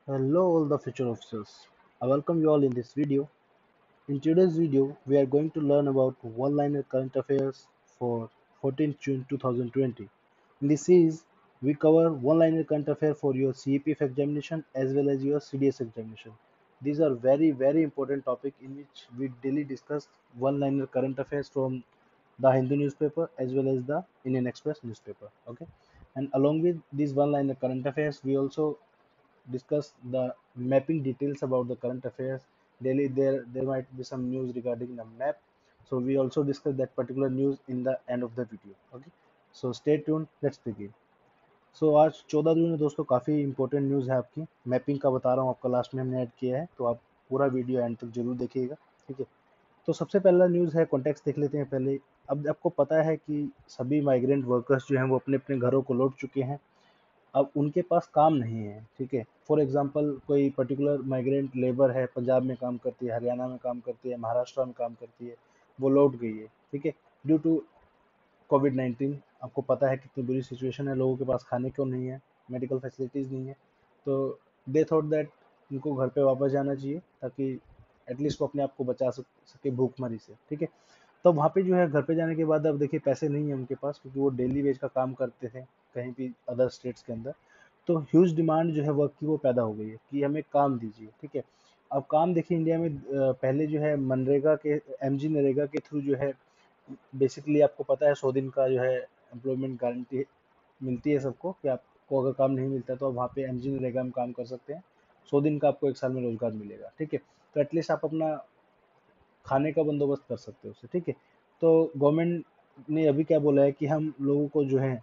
Hello all the future officers. I welcome you all in this video. In today's video, we are going to learn about one-liner current affairs for 14th June 2020. In this series, we cover one-liner current affair for your CEPF examination as well as your CDS examination. These are very important topic in which we daily discuss one-liner current affairs from the Hindu newspaper as well as the Indian Express newspaper. Okay, and along with these one-liner current affairs, we also discuss the mapping details about the current affairs. Daily there might be some news regarding the map. So we also discuss that particular news in the end of the video. Okay. So stay tuned. Let's begin. सो आज 14 जून है दोस्तों, काफ़ी important news है आपकी। Mapping का बता रहा हूँ, आपका लास्ट में हमने ऐड किया है, तो आप पूरा वीडियो एंड तक जरूर देखिएगा। ठीक है। तो सबसे पहला न्यूज़ है, कॉन्टेक्स्ट देख लेते हैं पहले। अब आपको पता है कि सभी माइग्रेंट वर्कर्स जो हैं वो अपने अपने घरों को लौट चुके हैं। अब उनके पास काम नहीं है। ठीक है। फॉर एग्जांपल कोई पर्टिकुलर माइग्रेंट लेबर है, पंजाब में काम करती है, हरियाणा में काम करती है, महाराष्ट्र में काम करती है, वो लौट गई है। ठीक है। ड्यू टू कोविड 19, आपको पता है कितनी बुरी सिचुएशन है, लोगों के पास खाने को नहीं है, मेडिकल फैसिलिटीज़ नहीं है। तो दे थॉट दैट उनको घर पे वापस जाना चाहिए ताकि एटलीस्ट वो अपने आप को बचा सके भूखमरी से। ठीक है। तो वहाँ पे जो है घर पे जाने के बाद अब देखिए पैसे नहीं है उनके पास, क्योंकि वो डेली वेज का काम करते थे कहीं भी अदर स्टेट्स के अंदर। तो ह्यूज डिमांड जो है वर्क की वो पैदा हो गई है कि हमें काम दीजिए। ठीक है। अब काम देखिए इंडिया में पहले जो है मनरेगा के एमजी नरेगा के थ्रू जो है बेसिकली आपको पता है 100 दिन का जो है एम्प्लॉयमेंट गारंटी मिलती है सबको, कि आपको अगर काम नहीं मिलता तो आप वहाँ पे एमजी नरेगा में काम कर सकते हैं। 100 दिन का आपको एक साल में रोजगार मिलेगा। ठीक है। तो एटलीस्ट आप अपना खाने का बंदोबस्त कर सकते हो उससे। ठीक है। तो गवर्नमेंट ने अभी क्या बोला है कि हम लोगों को जो है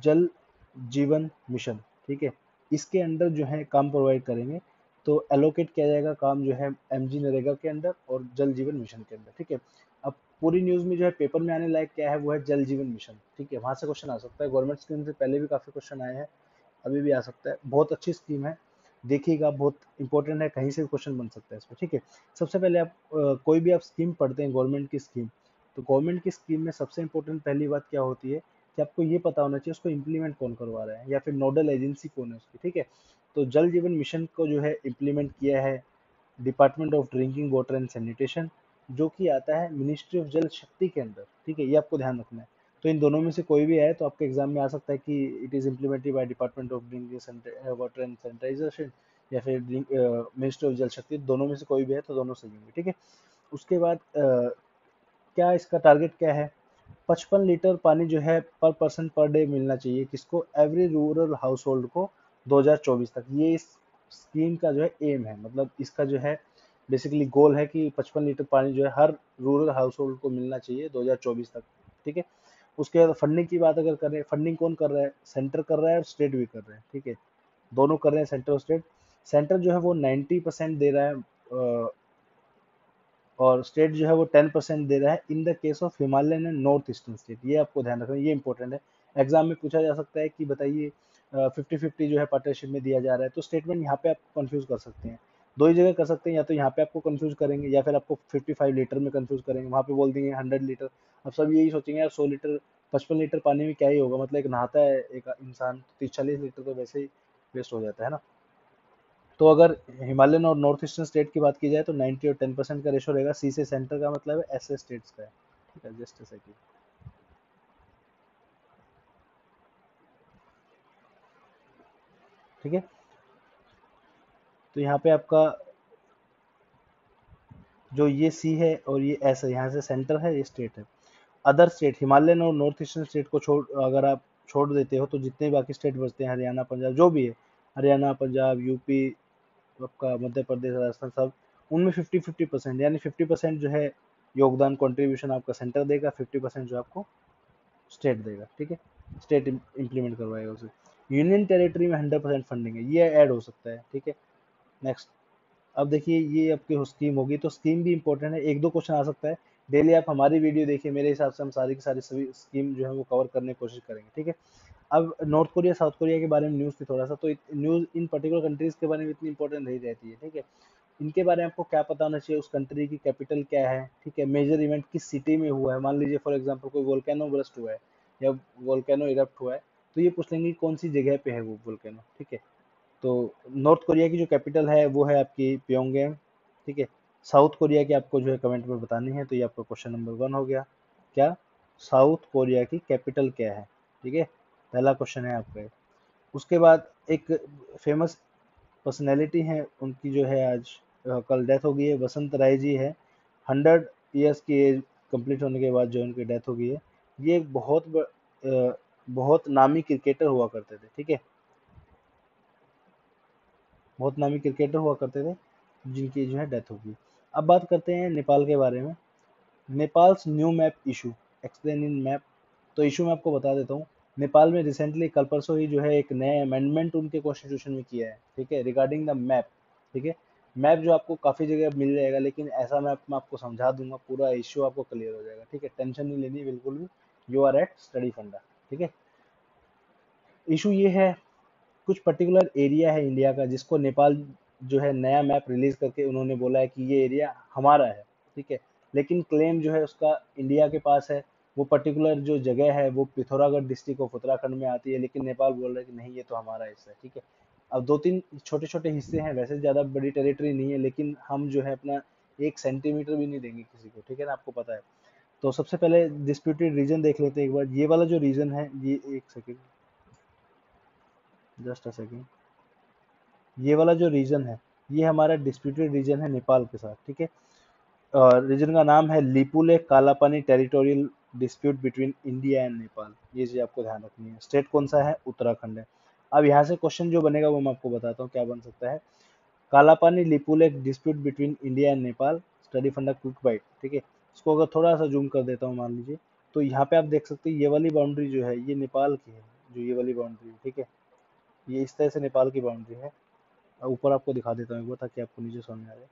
जल जीवन मिशन, ठीक है, इसके अंडर जो है काम प्रोवाइड करेंगे। तो एलोकेट किया जाएगा काम जो है एमजी नरेगा के अंदर और जल जीवन मिशन के अंदर। ठीक है। अब पूरी न्यूज में जो है पेपर में आने लायक क्या है, वो है जल जीवन मिशन। ठीक है। वहां से क्वेश्चन आ सकता है, गवर्नमेंट स्कीम से पहले भी काफी क्वेश्चन आए हैं, अभी भी आ सकता है। बहुत अच्छी स्कीम है, देखिएगा, बहुत इंपॉर्टेंट है, कहीं से भी क्वेश्चन बन सकता है इसमें। ठीक है। सबसे पहले आप कोई भी आप स्कीम पढ़ते हैं गवर्नमेंट की स्कीम, तो गवर्नमेंट की स्कीम में सबसे इंपॉर्टेंट पहली बात क्या होती है कि आपको ये पता होना चाहिए उसको इम्प्लीमेंट कौन करवा रहा है या फिर नोडल एजेंसी कौन है उसकी। ठीक है। तो जल जीवन मिशन को जो है इम्प्लीमेंट किया है department of drinking water and sanitation, जो कि आता है मिनिस्ट्री ऑफ जल शक्ति के अंदर। ठीक है। ये आपको ध्यान रखना है। तो इन दोनों में से कोई भी है तो आपके एग्जाम में आ सकता है कि it is implemented by department of drinking water and sanitization या फिर मिनिस्ट्री ऑफ जल शक्ति। दोनों में से कोई भी है तो दोनों सही होंगे। ठीक है। उसके बाद क्या इसका टारगेट क्या है, 55 लीटर पानी जो है पर पर्सन पर डे मिलना चाहिए किसको, एवरी रूरल हाउस होल्ड को 2024 तक। ये इस स्कीम का जो है एम है, मतलब इसका जो है बेसिकली गोल है कि 55 लीटर पानी जो है हर रूरल हाउस होल्ड को मिलना चाहिए 2024 तक। ठीक है। उसके बाद फंडिंग की बात अगर करें, फंडिंग कौन कर रहा है, सेंटर कर रहा है और स्टेट भी कर रहे हैं। ठीक है। दोनों कर रहे हैं, सेंटर और स्टेट। सेंटर जो है वो 90% दे रहा है और स्टेट जो है वो 10% दे रहा है in the case of Himalayan and north eastern state. ये आपको ध्यान रखना है, ये इंपॉर्टेंट है। एग्जाम में पूछा जा सकता है कि बताइए 50-50 जो है पार्टनरशिप में दिया जा रहा है, तो स्टेटमेंट यहाँ पे आप कंफ्यूज कर सकते हैं। दो ही जगह कर सकते हैं, या तो यहाँ पे आपको कंफ्यूज करेंगे या फिर आपको 55 लीटर में कंफ्यूज करेंगे, वहाँ पे बोल देंगे 100 लीटर। अब सब यही सोचेंगे यार 100 लीटर, 55 लीटर पानी में क्या ही होगा, मतलब एक नहाता है एक इंसान, 30-40 लीटर तो वैसे ही वेस्ट हो जाता है ना। तो अगर हिमालयन और नॉर्थ ईस्टर्न स्टेट की बात की जाए तो 90 और 10% का रेशो रहेगा। सी से सेंटर का मतलब है ऐसे स्टेट्स का है। ठीक है। Just second. ठीक है। तो यहाँ पे आपका जो ये सी है और ये एस है, यहाँ से सेंटर है, ये स्टेट है। अदर स्टेट हिमालयन और नॉर्थ ईस्टर्न स्टेट को छोड़, अगर आप छोड़ देते हो तो जितने बाकी स्टेट बचते हैं, हरियाणा पंजाब जो भी है, हरियाणा पंजाब यूपी, आपका मध्य प्रदेश राजस्थान सब, उनमें 50-50% यानी 50% जो है योगदान कंट्रीब्यूशन आपका सेंटर देगा, 50% जो आपको स्टेट देगा। ठीक है। स्टेट इम्प्लीमेंट करवाएगा उसे। यूनियन टेरिटरी में 100% फंडिंग है, ये ऐड हो सकता है। ठीक है। नेक्स्ट। अब देखिए ये आपकी स्कीम होगी, तो स्कीम भी इंपॉर्टेंट है, एक दो क्वेश्चन आ सकता है। डेली आप हमारी वीडियो देखिए, मेरे हिसाब से हम सारी की सारी सभी स्कीम जो है वो कवर करने की कोशिश करेंगे। ठीक है। अब नॉर्थ कोरिया साउथ कोरिया के बारे में न्यूज़ थी थोड़ा सा, तो न्यूज़ इन पर्टिकुलर कंट्रीज के बारे में इतनी इंपॉर्टेंट नहीं रहती है। ठीक है। इनके बारे में आपको क्या पता होना चाहिए, उस कंट्री की कैपिटल क्या है, ठीक है, मेजर इवेंट किस सिटी में हुआ है। मान लीजिए फॉर एग्जांपल कोई वोल्केनो बर्स्ट हुआ है या वोल्केनो इरप्ट हुआ है, तो ये पूछ लेंगे कि कौन सी जगह पे है वो वोल्केनो। ठीक है। तो नॉर्थ कोरिया की जो कैपिटल है वो है आपकी प्योंगयांग, ठीक है। साउथ कोरिया की आपको जो है कमेंट में बतानी है, तो ये आपका क्वेश्चन नंबर 1 हो गया। क्या साउथ कोरिया की कैपिटल क्या है, ठीक है, पहला क्वेश्चन है आपका ये। उसके बाद एक फेमस पर्सनैलिटी है उनकी जो है आज कल डेथ हो गई है, वसंत राय जी है। 100 ईयर्स की एज कंप्लीट होने के बाद जो उनकी डेथ हो गई है। ये एक बहुत नामी क्रिकेटर हुआ करते थे, ठीक है, बहुत नामी क्रिकेटर हुआ करते थे जिनकी जो है डेथ हो गई। अब बात करते हैं नेपाल के बारे में। Nepals new map issue, explain in map. तो इशू मैं आपको बता देता हूँ। नेपाल में रिसेंटली कल परसों ही जो है एक नया अमेंडमेंट उनके कॉन्स्टिट्यूशन में किया है, ठीक है, रिगार्डिंग द मैप, ठीक है। मैप जो आपको काफ़ी जगह मिल जाएगा, लेकिन ऐसा मैप मैं आपको समझा दूंगा, पूरा इश्यू आपको क्लियर हो जाएगा, ठीक है, टेंशन नहीं लेनी बिल्कुल भी। यू आर एट स्टडी फंडा, ठीक है। इशू ये है, कुछ पर्टिकुलर एरिया है इंडिया का जिसको नेपाल जो है नया मैप रिलीज करके उन्होंने बोला है कि ये एरिया हमारा है, ठीक है। लेकिन क्लेम जो है उसका इंडिया के पास है। वो पर्टिकुलर जो जगह है वो पिथौरागढ़ डिस्ट्रिक्ट ऑफ उत्तराखंड में आती है, लेकिन नेपाल बोल रहा है कि नहीं ये तो हमारा हिस्सा है, ठीक है। अब दो तीन छोटे छोटे हिस्से हैं, वैसे ज़्यादा बड़ी टेरिटरी नहीं है, लेकिन हम जो है अपना 1 सेंटीमीटर भी नहीं देंगे किसी को, ठीक है ना, आपको पता है। तो सबसे पहले डिस्प्यूटेड रीजन देख लेते हैं एक बार। ये वाला जो रीजन है, ये एक सेकेंड, जस्ट अ सेकेंड, ये वाला जो रीजन है ये हमारा डिस्प्यूटेड रीजन है नेपाल के साथ, ठीक है। रीजन का नाम है Lipulekh Kalapani territorial dispute between India and Nepal. ये चीज आपको ध्यान रखनी है। स्टेट कौन सा है, उत्तराखंड है। अब यहाँ से क्वेश्चन जो बनेगा वो मैं आपको बताता हूँ क्या बन सकता है। Kalapani Lipulekh dispute between India and Nepal, study funda quick bite, ठीक है। इसको अगर थोड़ा सा जूम कर देता हूँ, मान लीजिए, तो यहाँ पे आप देख सकते हैं ये वाली बाउंड्री जो है ये नेपाल की है, जो ये वाली बाउंड्री है, ठीक है। ये इस तरह से नेपाल की बाउंड्री है। ऊपर आपको दिखा देता हूँ एक बार ताकि आपको नीचे समझ में आ जाए।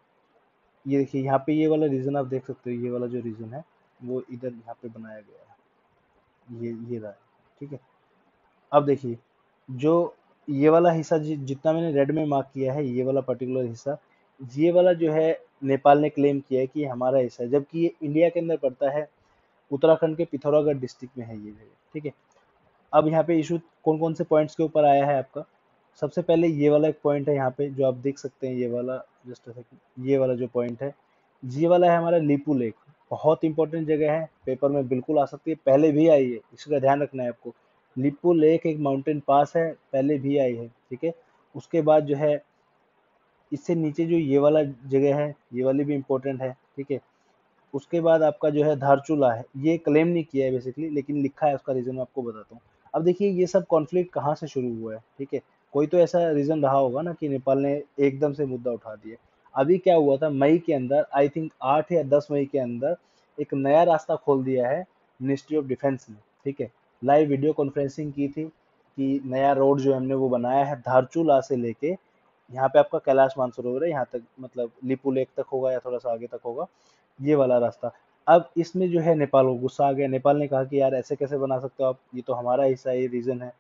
ये देखिए यहाँ पे ये वाला रीजन आप देख सकते हो, ये वाला जो रीजन है वो इधर यहाँ पे बनाया गया है, ये रहा है, ठीक है। अब देखिए, जो ये वाला हिस्सा जितना मैंने रेड में मार्क किया है, ये वाला पर्टिकुलर हिस्सा, ये वाला जो है नेपाल ने क्लेम किया है कि ये हमारा हिस्सा है, जबकि ये इंडिया के अंदर पड़ता है। उत्तराखंड के पिथौरागढ़ डिस्ट्रिक्ट में है ये जगह, ठीक है। अब यहाँ पे इशू कौन कौन से पॉइंट्स के ऊपर आया है आपका। सबसे पहले ये वाला एक पॉइंट है यहाँ पे जो आप देख सकते हैं, ये वाला, जस्ट सेकंड, ये वाला जो पॉइंट है, ये वाला है हमारा लिपू लेक। बहुत इंपॉर्टेंट जगह है, पेपर में बिल्कुल आ सकती है, पहले भी आई है, इसका ध्यान रखना है आपको। लिपू लेक एक माउंटेन पास है, पहले भी आई है, ठीक है। उसके बाद जो है इससे नीचे जो ये वाला जगह है, ये वाली भी इंपॉर्टेंट है, ठीक है। उसके बाद आपका जो है धारचूला है, ये क्लेम नहीं किया है बेसिकली, लेकिन लिखा है, उसका रीजन मैं आपको बताता हूँ। अब देखिए ये सब कॉन्फ्लिक्ट कहाँ से शुरू हुआ है, ठीक है। कोई तो ऐसा रीजन रहा होगा ना कि नेपाल ने एकदम से मुद्दा उठा दिया। अभी क्या हुआ था, मई के अंदर, आई थिंक 8 या 10 मई के अंदर एक नया रास्ता खोल दिया है मिनिस्ट्री ऑफ डिफेंस ने, ठीक है। लाइव वीडियो कॉन्फ्रेंसिंग की थी कि नया रोड जो हमने वो बनाया है धारचूला से लेके यहाँ पे आपका कैलाश मानसरोवर है, यहाँ तक, मतलब लिपू लेक तक होगा या थोड़ा सा आगे तक होगा, ये वाला रास्ता। अब इसमें जो है नेपाल को गुस्सा आ गया। नेपाल ने कहा कि यार ऐसे कैसे बना सकते हो आप, ये तो हमारा हिस्सा है, ये रीजन है।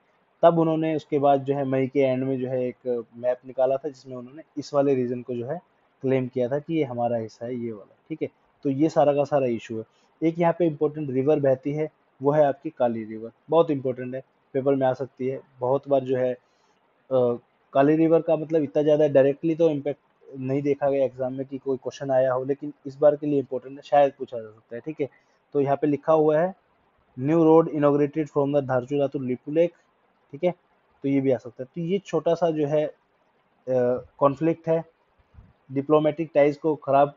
तब उन्होंने उसके बाद जो है मई के एंड में जो है एक मैप निकाला था जिसमें उन्होंने इस वाले रीजन को जो है क्लेम किया था कि ये हमारा हिस्सा है, ये वाला, ठीक है। तो ये सारा का सारा इशू है। एक यहाँ पे इंपॉर्टेंट रिवर बहती है, वो है आपकी काली रिवर, बहुत इंपॉर्टेंट है, पेपर में आ सकती है बहुत बार जो है। काली रिवर का मतलब इतना ज़्यादा डायरेक्टली तो इम्पैक्ट नहीं देखा गया एग्जाम में कि कोई क्वेश्चन आया हो, लेकिन इस बार के लिए इंपॉर्टेंट है, शायद पूछा जा सकता है, ठीक है। तो यहाँ पे लिखा हुआ है new road inaugurated from the Dharchula to Lipu Lekh, ठीक है। तो ये भी आ सकता है। तो ये छोटा सा जो है कॉन्फ्लिक्ट है, डिप्लोमेटिक टाइज को खराब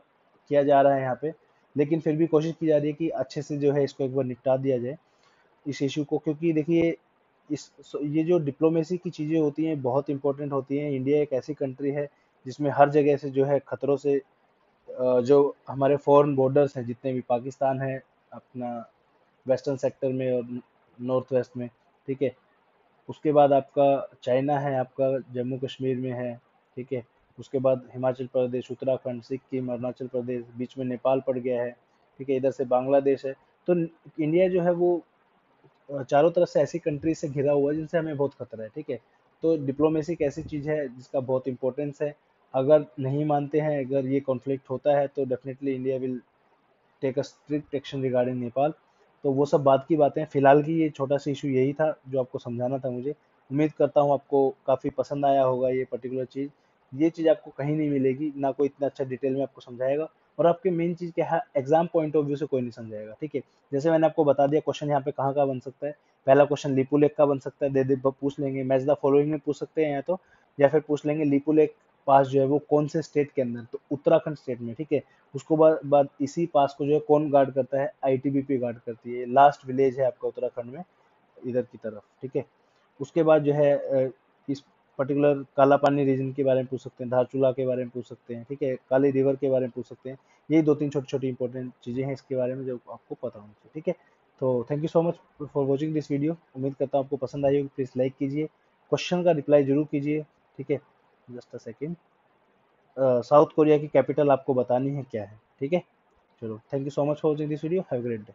किया जा रहा है यहाँ पे, लेकिन फिर भी कोशिश की जा रही है कि अच्छे से जो है इसको एक बार निपटा दिया जाए, इस इशू को। क्योंकि देखिए ये जो डिप्लोमेसी की चीज़ें होती हैं बहुत इंपॉर्टेंट होती हैं। इंडिया एक ऐसी कंट्री है जिसमें हर जगह से जो है खतरों से जो हमारे फॉरेन बॉर्डर्स हैं जितने भी, पाकिस्तान है अपना वेस्टर्न सेक्टर में और नॉर्थ वेस्ट में, ठीक है। उसके बाद आपका चाइना है, आपका जम्मू कश्मीर में है, ठीक है। उसके बाद हिमाचल प्रदेश, उत्तराखंड, सिक्किम, अरुणाचल प्रदेश, बीच में नेपाल पड़ गया है, ठीक है। इधर से बांग्लादेश है। तो इंडिया जो है वो चारों तरफ से ऐसी कंट्री से घिरा हुआ है जिनसे हमें बहुत खतरा है, ठीक है। तो डिप्लोमेसी एक ऐसी चीज़ है जिसका बहुत इंपॉर्टेंस है। अगर नहीं मानते हैं, अगर ये कॉन्फ्लिक्ट होता है तो definitely India will take a strict action regarding Nepal. तो वो सब बात की बातें हैं, फिलहाल की ये छोटा सा इशू यही था जो आपको समझाना था मुझे। उम्मीद करता हूँ आपको काफ़ी पसंद आया होगा ये पर्टिकुलर चीज़। ये चीज़ आपको कहीं नहीं मिलेगी, ना कोई इतना अच्छा डिटेल में आपको समझाएगा, और आपके मेन चीज़ क्या है, एग्जाम पॉइंट ऑफ व्यू से कोई नहीं समझाएगा, ठीक है। जैसे मैंने आपको बता दिया क्वेश्चन यहाँ पे कहाँ का बन सकता है। पहला क्वेश्चन लिपुलेख का बन सकता है, दे दे पूछ लेंगे, मैच द फॉलोइंग में पूछ सकते हैं या तो, या फिर पूछ लेंगे लिपुलेख पास जो है वो कौन से स्टेट के अंदर, तो उत्तराखंड स्टेट में, ठीक है। उसको बाद इसी पास को जो है कौन गार्ड करता है, आईटीबीपी गार्ड करती है, लास्ट विलेज है आपका उत्तराखंड में इधर की तरफ, ठीक है। उसके बाद जो है इस पर्टिकुलर काला पानी रीजन के बारे में पूछ सकते हैं, धारचूला के बारे में पूछ सकते हैं, ठीक है, काली रिवर के बारे में पूछ सकते हैं। यही दो तीन छोटी छोटी इंपॉर्टेंट चीज़ें हैं इसके बारे में जो आपको पता होनी चाहिए, ठीक है। तो thank you so much for watching this video. उम्मीद करता हूँ आपको पसंद आई होगी। प्लीज़ लाइक कीजिए, क्वेश्चन का रिप्लाई जरूर कीजिए, ठीक है। Just a second, south Korea की कैपिटल आपको बतानी है क्या है, ठीक है। चलो, thank you so much for watching this video, have a great day.